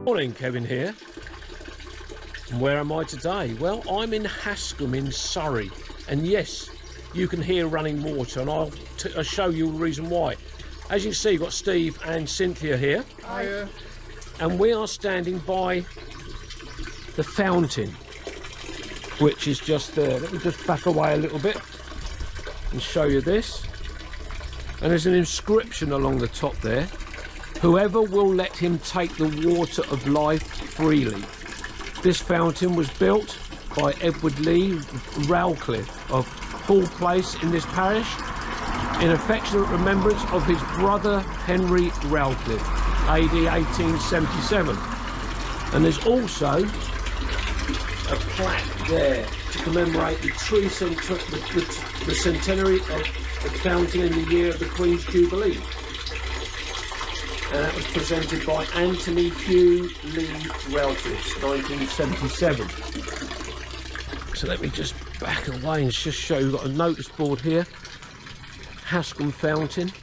Morning, Kevin here. And where am I today? Well, I'm in Hascombe in Surrey, and yes, you can hear running water, and I'll show you the reason why. As you can see, you've got Steve and Cynthia here. Hiya. And we are standing by the fountain, which is just there. Let me just back away a little bit and show you this. And there's an inscription along the top there: whoever will let him take the water of life freely. This fountain was built by Edward Lee Rowcliffe of Hall Place in this parish, in affectionate remembrance of his brother Henry Rowcliffe, AD 1877. And there's also a plaque there to commemorate the centenary of the fountain in the year of the Queen's Jubilee. And that was presented by Anthony Hugh Lee Rowcliffe, 1977. So let me just back away and just show you. We've got a notice board here, Hascombe Fountain.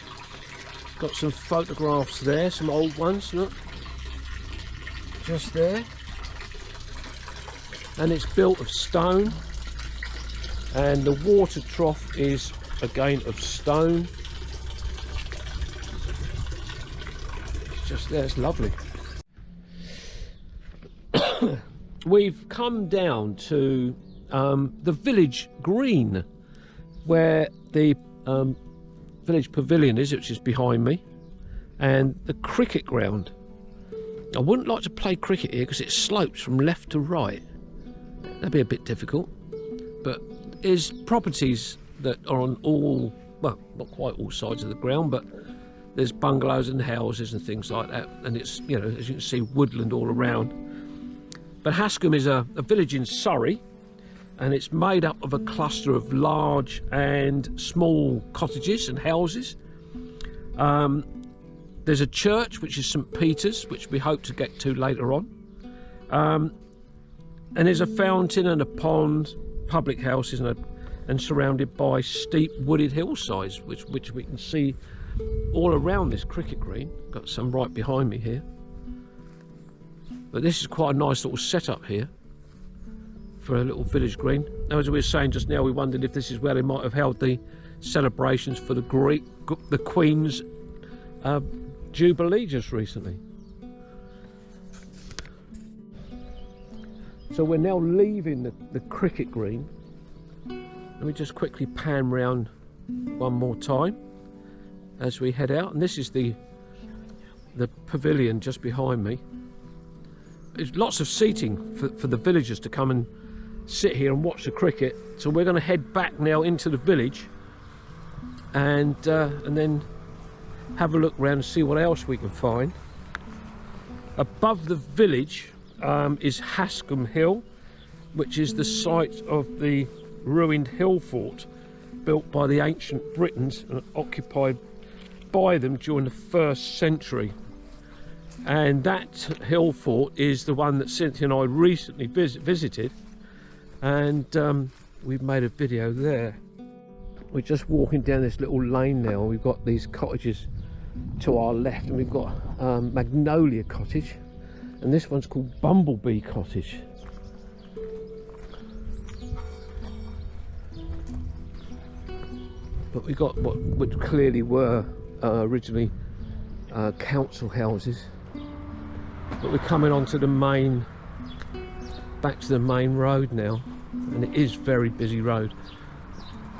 Got some photographs there, some old ones, look. Just there. And it's built of stone. And the water trough is again of stone. Just there, it's lovely. We've come down to the village green, where the village pavilion is, which is behind me, and the cricket ground. I wouldn't like to play cricket here because it slopes from left to right. That'd be a bit difficult, but there's properties that are on all, well, not quite all sides of the ground, but there's bungalows and houses and things like that, and it's, you know, as you can see, woodland all around. But Hascombe is a village in Surrey, and it's made up of a cluster of large and small cottages and houses. There's a church, which is St Peter's, which we hope to get to later on. And there's a fountain and a pond, public houses, and surrounded by steep wooded hillsides, which we can see all around this cricket green. Got some right behind me here. But this is quite a nice little setup here for a little village green. Now, as we were saying just now, we wondered if this is where they might have held the celebrations for the Queen's Jubilee just recently. So we're now leaving the cricket green. Let me just quickly pan round one more time as we head out, and this is the pavilion just behind me. There's lots of seating for the villagers to come and sit here and watch the cricket. So we're going to head back now into the village and then have a look around and see what else we can find. Above the village is Hascam Hill, which is the site of the ruined hill fort built by the ancient Britons and occupied by them during the 1st century. And that hill fort is the one that Cynthia and I recently visited, and we've made a video there. We're just walking down this little lane now. We've got these cottages to our left, and we've got Magnolia Cottage, and this one's called Bumblebee Cottage. But we got what clearly were originally council houses. But we're coming onto the back to the main road now, and it is a very busy road.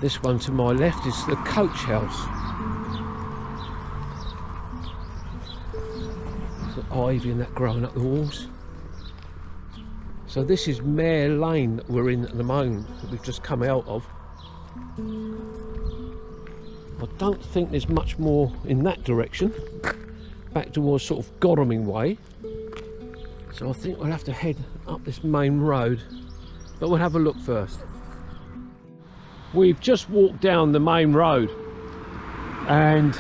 This one to my left is the coach house. There's got ivy and that growing up the walls. So this is Mare Lane that we're in at the moment, that we've just come out of. I don't think there's much more in that direction, back towards sort of Godalming way. So I think we'll have to head up this main road, but we'll have a look first. We've just walked down the main road, and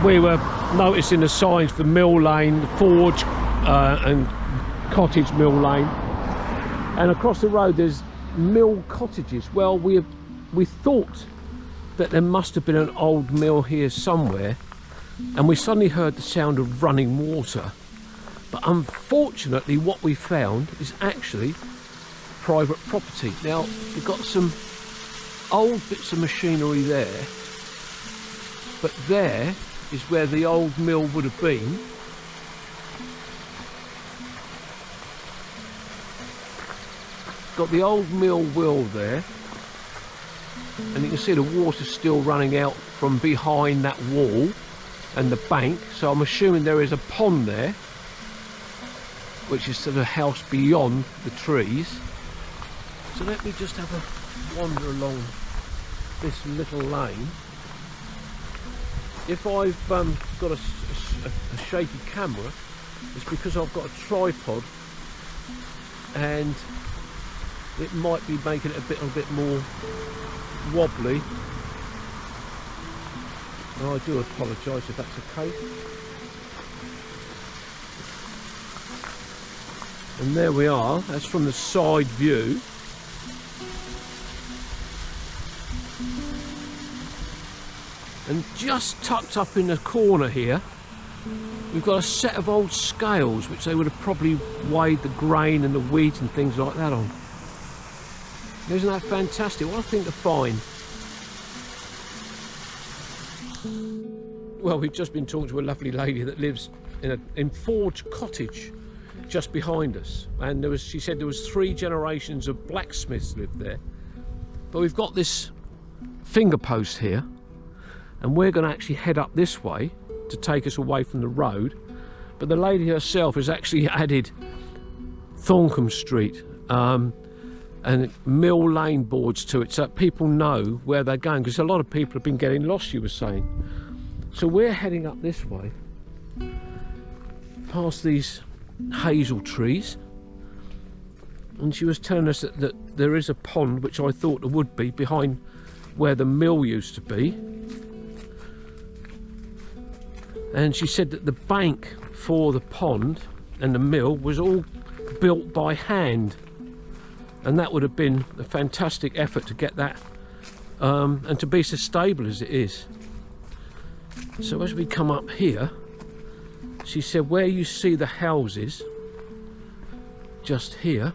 we were noticing the signs for Mill Lane, Forge and Cottage Mill Lane, and across the road there's mill cottages. Well, we thought that there must have been an old mill here somewhere, and we suddenly heard the sound of running water. But unfortunately what we found is actually private property. Now we've got some old bits of machinery there, but there is where the old mill would have been. Got the old mill wheel there, and you can see the water still running out from behind that wall and the bank, so I'm assuming there is a pond there, which is to the house beyond the trees. So let me just have a wander along this little lane. If I've got a shaky camera, it's because I've got a tripod and it might be making it a bit more wobbly. And I do apologise if that's the case. And there we are, that's from the side view. And just tucked up in the corner here, we've got a set of old scales which they would have probably weighed the grain and the wheat and things like that on. Isn't that fantastic? What a thing to find. Well, we've just been talking to a lovely lady that lives in Forge Cottage just behind us, and she said there was 3 generations of blacksmiths lived there. But we've got this finger post here, and we're going to actually head up this way to take us away from the road. But the lady herself has actually added Thorncombe Street and Mill Lane boards to it, so that people know where they're going, because a lot of people have been getting lost, she was saying. So we're heading up this way past these hazel trees, and she was telling us that there is a pond, which I thought there would be, behind where the mill used to be. And she said that the bank for the pond and the mill was all built by hand, and that would have been a fantastic effort to get that and to be so stable as it is. So as we come up here, she said where you see the houses just here,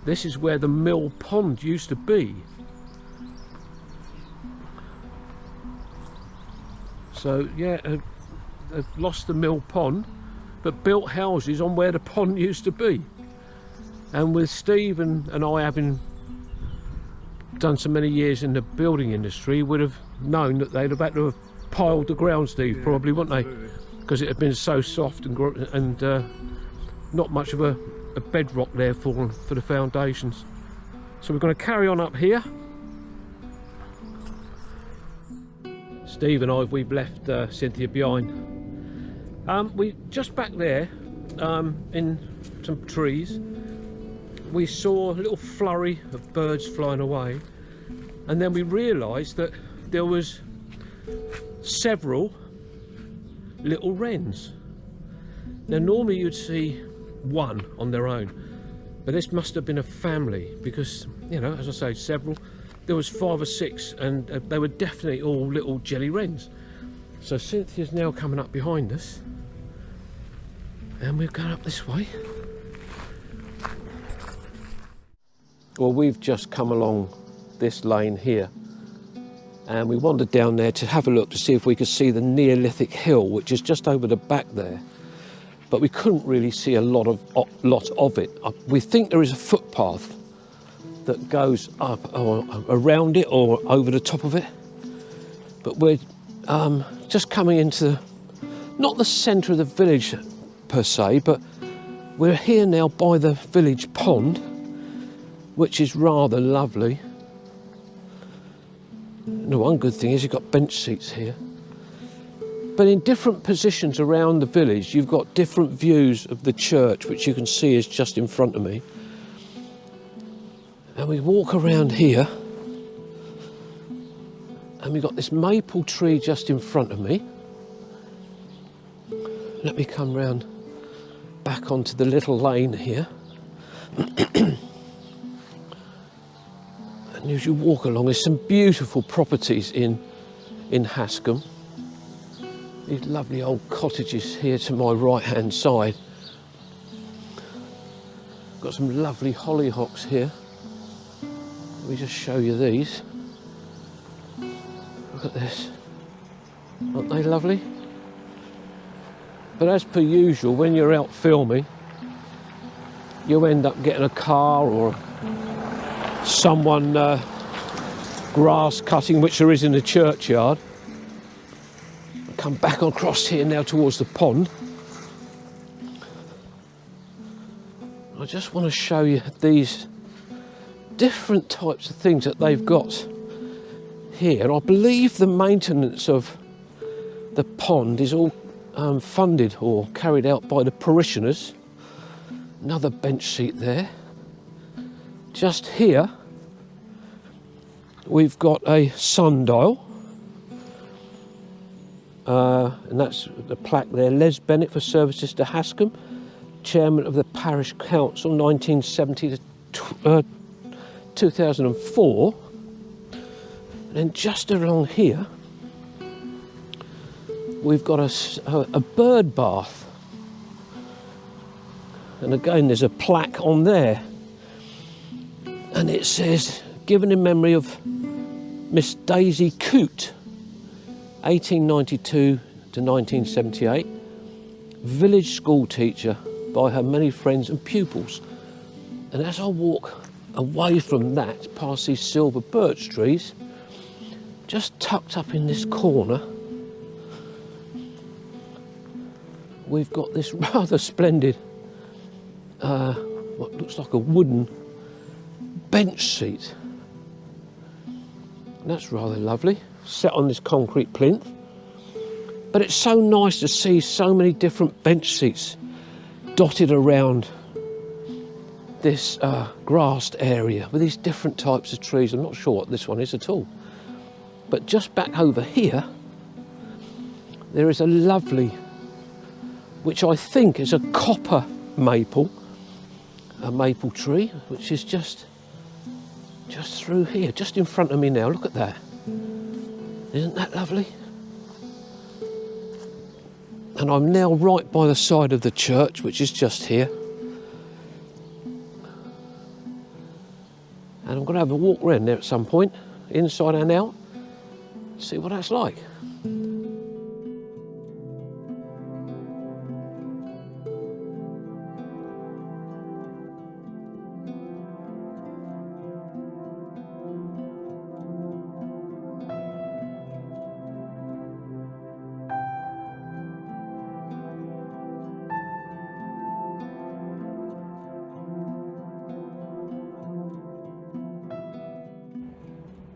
this is where the mill pond used to be. So yeah, they've lost the mill pond but built houses on where the pond used to be. And with Steve and I having done so many years in the building industry, would have known that they'd have had to have piled the ground, Steve, probably, wouldn't they? Because it had been so soft and not much of a bedrock there for the foundations. So we're going to carry on up here. Steve and we've left Cynthia behind. We just back there in some trees, we saw a little flurry of birds flying away, and then we realised that there was several little wrens. Now normally you'd see one on their own, but this must have been a family, because, you know, as I say, several. There was 5 or 6, and they were definitely all little jelly wrens. So Cynthia's now coming up behind us, and we're going up this way. Well, we've just come along this lane here, and we wandered down there to have a look to see if we could see the Neolithic hill, which is just over the back there. But we couldn't really see a lot of it. We think there is a footpath that goes up or around it or over the top of it. But we're just coming into not the centre of the village per se, but we're here now by the village pond, which is rather lovely. And the one good thing is you've got bench seats here. But in different positions around the village, you've got different views of the church, which you can see is just in front of me. And we walk around here, and we've got this maple tree just in front of me. Let me come round back onto the little lane here. And as you walk along, there's some beautiful properties in Hascombe. These lovely old cottages here to my right hand side. Got some lovely hollyhocks here. Let me just show you these. Look at this. Aren't they lovely? But as per usual, when you're out filming, you end up getting a car or someone grass cutting, which there is in the churchyard. I'll come back across here now towards the pond. I just want to show you these different types of things that they've got here. I believe the maintenance of the pond is all funded or carried out by the parishioners. Another bench seat there. Just here we've got a sundial, and that's the plaque there, Les Bennett for services to Hascombe, chairman of the parish council 1970 to 2004. And then just along here we've got a bird bath, and again there's a plaque on there, and it says given in memory of Miss Daisy Coote, 1892 to 1978, village school teacher by her many friends and pupils. And as I walk away from that, past these silver birch trees, just tucked up in this corner, we've got this rather splendid, what looks like a wooden bench seat. And that's rather lovely, set on this concrete plinth. But it's so nice to see so many different bench seats dotted around this grassed area with these different types of trees. I'm not sure what this one is at all. But just back over here, there is a lovely, which I think is a copper maple, a maple tree, which is just through here, just in front of me now. Look at that. Isn't that lovely? And I'm now right by the side of the church, which is just here. And I'm going to have a walk around there at some point, inside and out, see what that's like.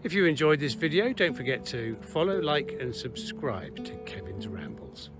If you enjoyed this video, don't forget to follow, like and subscribe to Kevin's Rambles.